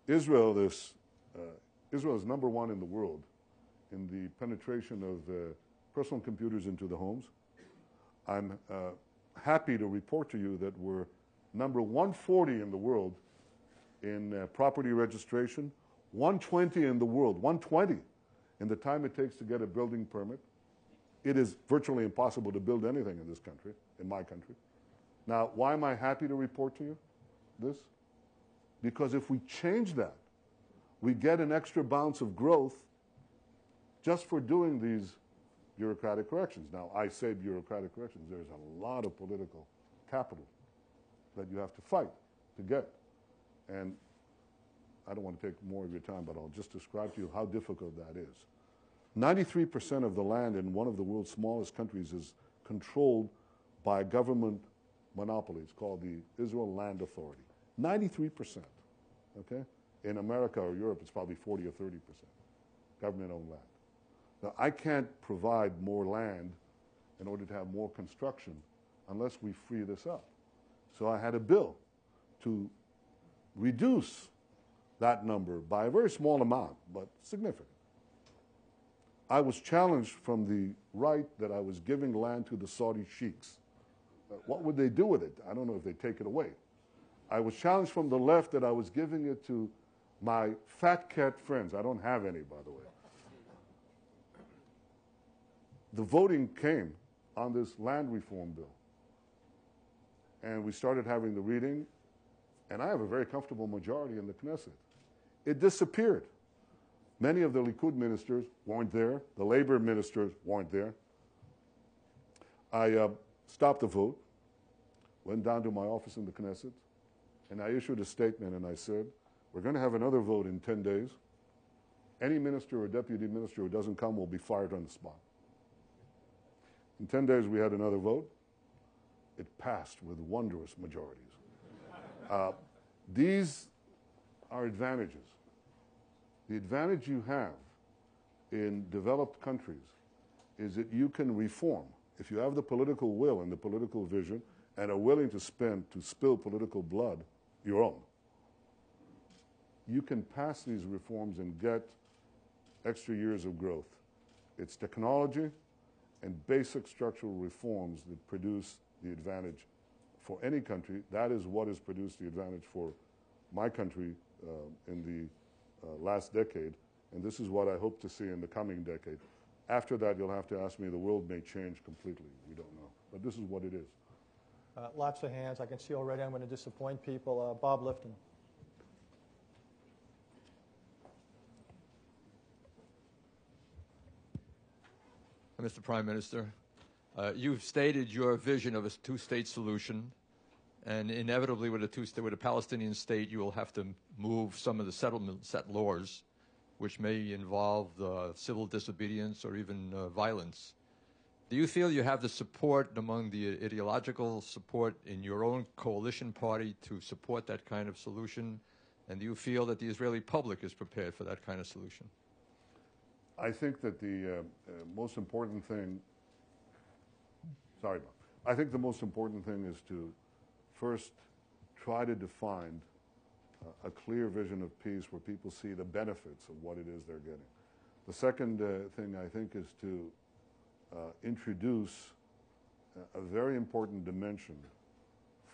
Israel is number 1 in the world in the penetration of personal computers into the homes. I'm happy to report to you that we're number 140 in the world in property registration, 120 in the world, 120 in the time it takes to get a building permit. It is virtually impossible to build anything in this country, in my country. Now, why am I happy to report to you this? Because if we change that, we get an extra bounce of growth just for doing these bureaucratic corrections. Now, I say bureaucratic corrections. There's a lot of political capital that you have to fight to get. And I don't want to take more of your time, but I'll just describe to you how difficult that is. 93% of the land in one of the world's smallest countries is controlled by a government monopoly. It's called the Israel Land Authority. 93%, okay? In America or Europe, it's probably 40 or 30% government-owned land. Now, I can't provide more land in order to have more construction unless we free this up. So I had a bill to reduce that number by a very small amount, but significant. I was challenged from the right that I was giving land to the Saudi sheiks. What would they do with it? I don't know if they'd take it away. I was challenged from the left that I was giving it to my fat cat friends. I don't have any, by the way. The voting came on this land reform bill. and we started having the reading, and I have a very comfortable majority in the Knesset. It disappeared. Many of the Likud ministers weren't there. The labor ministers weren't there. I stopped the vote, went down to my office in the Knesset, and I issued a statement, and I said, we're going to have another vote in 10 days. Any minister or deputy minister who doesn't come will be fired on the spot. In 10 days, we had another vote. It passed with wondrous majorities. These are advantages. The advantage you have in developed countries is that you can reform. If you have the political will and the political vision and are willing to spill political blood, your own, you can pass these reforms and get extra years of growth. It's technology and basic structural reforms that produce the advantage for any country. That is what has produced the advantage for my country in the last decade, and this is what I hope to see in the coming decade. After that, you'll have to ask me, the world may change completely. We don't know. But this is what it is. Lots of hands. I can see already I'm going to disappoint people. Bob Lifton. Mr. Prime Minister, you've stated your vision of a two-state solution, and inevitably with a Palestinian state, you will have to move some of the settlers, which may involve civil disobedience or even violence. Do you feel you have the support among the ideological support in your own coalition party to support that kind of solution? And do you feel that the Israeli public is prepared for that kind of solution? I think that the most important thing, I think the most important thing is to first try to define a clear vision of peace where people see the benefits of what it is they're getting. The second thing I think is to introduce a very important dimension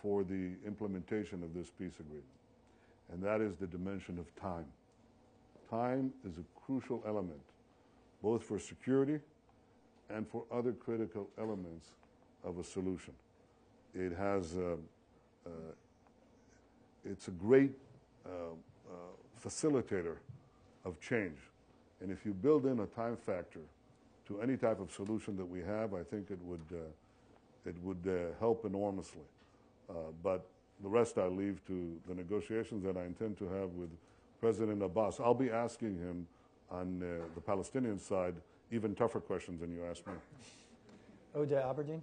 for the implementation of this peace agreement, and that is the dimension of time. Time is a crucial element, both for security and for other critical elements of a solution. It has, it's a great facilitator of change. And if you build in a time factor to any type of solution that we have, I think it would help enormously. But the rest I leave to the negotiations that I intend to have with President Abbas. I'll be asking him on the Palestinian side even tougher questions than you asked me. Ode Aberdeen.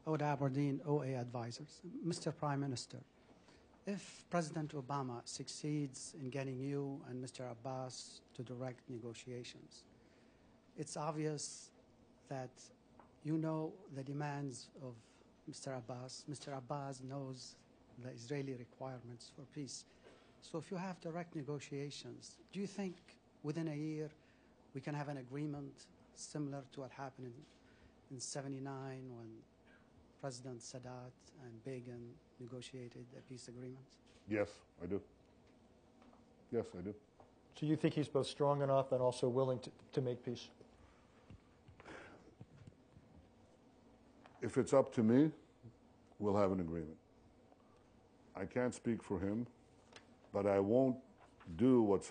Ode Aberdeen, OA Advisors. Mr. Prime Minister, if President Obama succeeds in getting you and Mr. Abbas to direct negotiations, it's obvious that you know the demands of Mr. Abbas. Mr. Abbas knows the Israeli requirements for peace. So if you have direct negotiations, do you think within a year we can have an agreement similar to what happened in '79 when President Sadat and Begin negotiated a peace agreement? Yes, I do. Yes, I do. So you think he's both strong enough and also willing to make peace? If it's up to me, we'll have an agreement. I can't speak for him, but I won't do what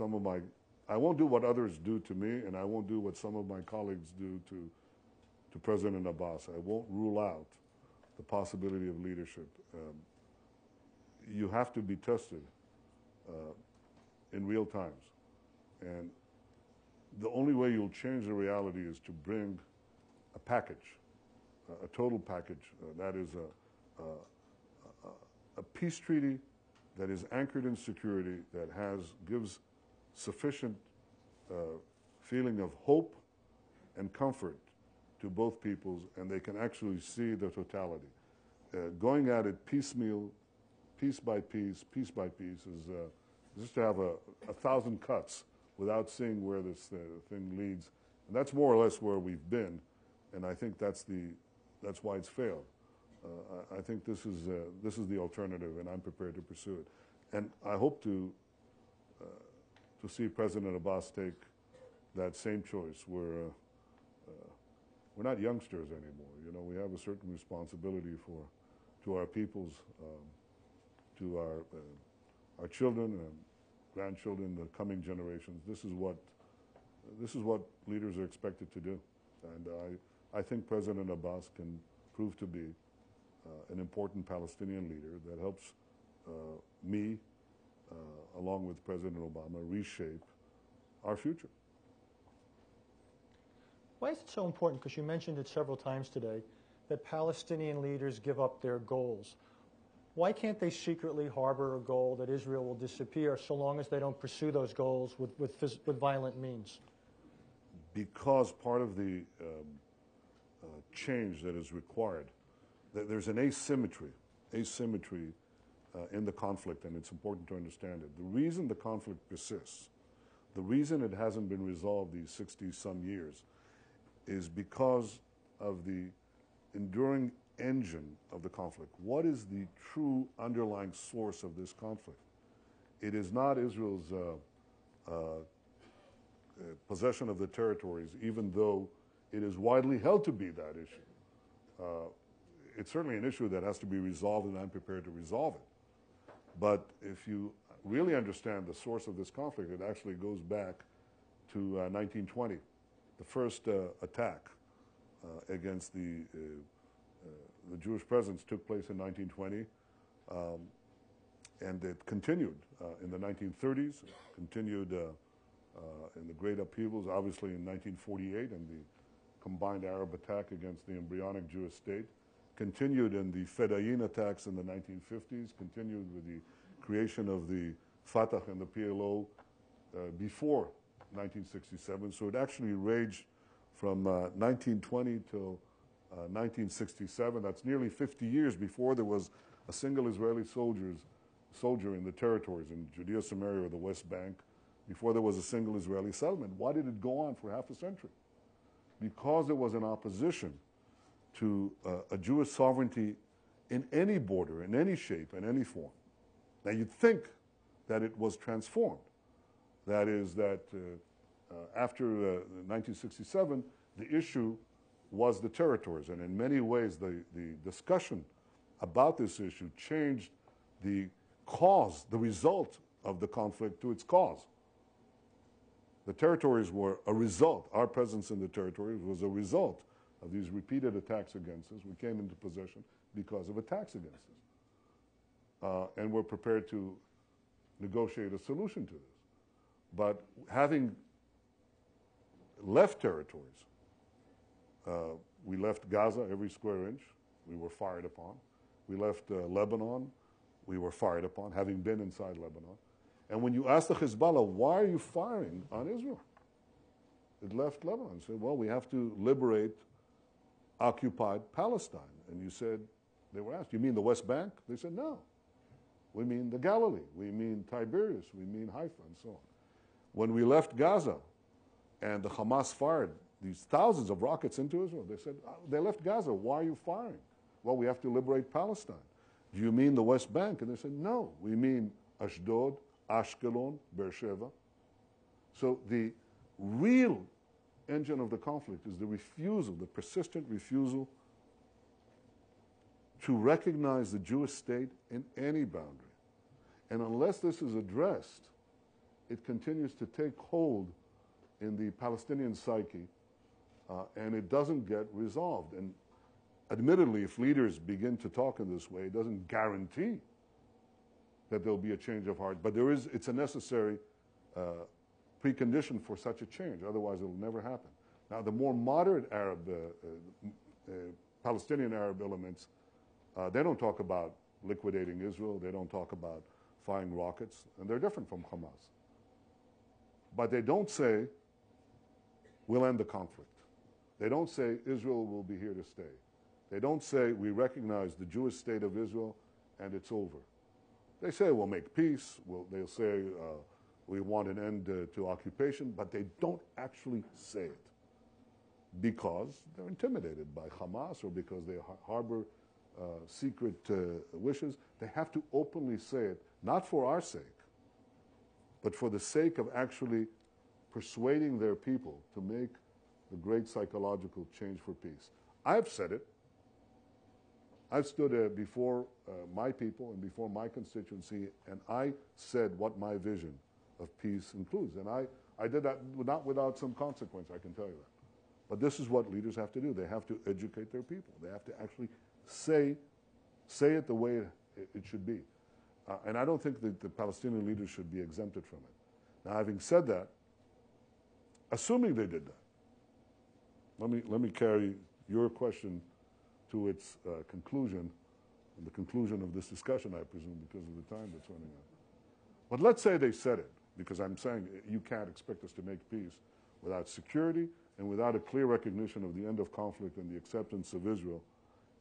I won't do what others do to me, and I won't do what some of my colleagues do to President Abbas. I won't rule out the possibility of leadership. You have to be tested in real times. And the only way you'll change the reality is to bring a package, a total package. That is a peace treaty that is anchored in security, that gives sufficient feeling of hope and comfort to both peoples, and they can actually see the totality. Going at it piecemeal, piece by piece is just to have 1,000 cuts without seeing where this thing leads. And that's more or less where we've been, and I think that's why it's failed. I think this is the alternative, and I'm prepared to pursue it. And I hope to see President Abbas take that same choice. We're not youngsters anymore. You know, we have a certain responsibility to our peoples, to our children and grandchildren, the coming generations. This is what leaders are expected to do, and I think President Abbas can prove to be an important Palestinian leader that helps me, along with President Obama, reshape our future. Why is it so important, because you mentioned it several times today, that Palestinian leaders give up their goals? Why can't they secretly harbor a goal that Israel will disappear so long as they don't pursue those goals with violent means? Because part of the change that is required, there's an asymmetry in the conflict, and it's important to understand it. The reason the conflict persists, the reason it hasn't been resolved these 60-some years, is because of the enduring engine of the conflict. What is the true underlying source of this conflict? It is not Israel's possession of the territories, even though it is widely held to be that issue. It's certainly an issue that has to be resolved, and I'm prepared to resolve it. But if you really understand the source of this conflict, it actually goes back to 1920. The first attack against the Jewish presence took place in 1920, and it continued in the 1930s, continued in the great upheavals, obviously in 1948, and the combined Arab attack against the embryonic Jewish state, continued in the Fedayeen attacks in the 1950s, continued with the creation of the Fatah and the PLO before 1967. So it actually raged from 1920 till 1967. That's nearly 50 years before there was a single Israeli soldier in the territories in Judea, Samaria, or the West Bank, before there was a single Israeli settlement. Why did it go on for half a century? Because there was an opposition to a Jewish sovereignty in any border, in any shape, in any form. Now, you'd think that it was transformed. That is, that after 1967, the issue was the territories. And in many ways, the discussion about this issue changed the cause, the result of the conflict to its cause. The territories were a result. Our presence in the territories was a result of these repeated attacks against us. We came into possession because of attacks against us. And we're prepared to negotiate a solution to this. But having left territories, we left Gaza every square inch. We were fired upon. We left Lebanon. We were fired upon, having been inside Lebanon. And when you ask the Hezbollah, why are you firing on Israel? It left Lebanon and said, well, we have to liberate occupied Palestine. And you said, they were asked, you mean the West Bank? They said, no. We mean the Galilee. We mean Tiberias. We mean Haifa, and so on. When we left Gaza and the Hamas fired these thousands of rockets into Israel, they said, they left Gaza. Why are you firing? Well, we have to liberate Palestine. Do you mean the West Bank? And they said, no. We mean Ashdod, Ashkelon, Beersheba. So the real engine of the conflict is the refusal, the persistent refusal to recognize the Jewish state in any boundary. And unless this is addressed, it continues to take hold in the Palestinian psyche, and it doesn't get resolved. And admittedly, if leaders begin to talk in this way, it doesn't guarantee that there'll be a change of heart. But it's a necessary precondition for such a change. Otherwise, it'll never happen. Now, the more moderate Arab, Palestinian Arab elements, they don't talk about liquidating Israel. They don't talk about firing rockets. And they're different from Hamas. But they don't say, we'll end the conflict. They don't say, Israel will be here to stay. They don't say, we recognize the Jewish state of Israel and it's over. They say, we'll make peace. They'll say, we want an end to occupation. But they don't actually say it because they're intimidated by Hamas or because they harbor secret wishes. They have to openly say it, not for our sake, but for the sake of actually persuading their people to make the great psychological change for peace. I've said it. I've stood before my people and before my constituency, and I said what my vision of peace includes. And I did that not without some consequence, I can tell you that. But this is what leaders have to do. They have to educate their people. They have to actually say it the way it should be. And I don't think that the Palestinian leaders should be exempted from it. Now, having said that, assuming they did that, let me carry your question to its conclusion, and the conclusion of this discussion, I presume, because of the time that's running out. But let's say they said it, because I'm saying you can't expect us to make peace without security and without a clear recognition of the end of conflict and the acceptance of Israel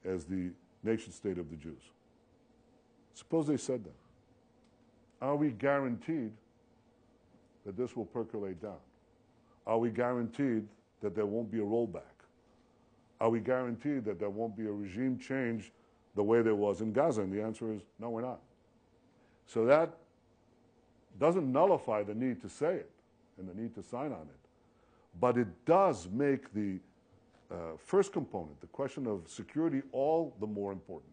as the nation state of the Jews. Suppose they said that. Are we guaranteed that this will percolate down? Are we guaranteed that there won't be a rollback? Are we guaranteed that there won't be a regime change the way there was in Gaza? And the answer is no, we're not. So that doesn't nullify the need to say it and the need to sign on it. But it does make the first component, the question of security, all the more important.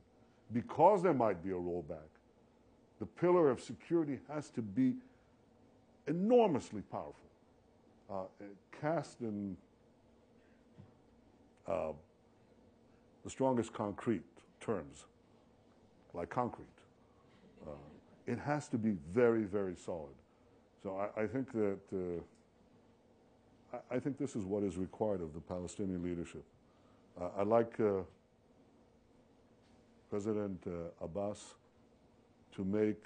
Because there might be a rollback, the pillar of security has to be enormously powerful, cast in the strongest concrete terms, like concrete. It has to be very, very solid. So I think that I think this is what is required of the Palestinian leadership. I'd like President Abbas to make,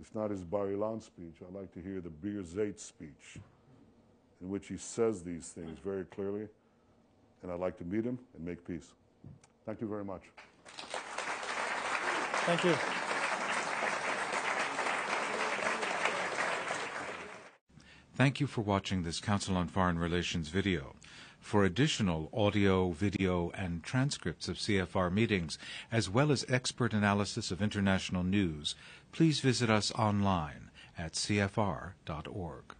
if not his Bar Ilan speech, I'd like to hear the Bir Zayt speech, in which he says these things very clearly, and I'd like to meet him and make peace. Thank you very much. Thank you. Thank you for watching this Council on Foreign Relations video. For additional audio, video, and transcripts of CFR meetings, as well as expert analysis of international news, please visit us online at cfr.org.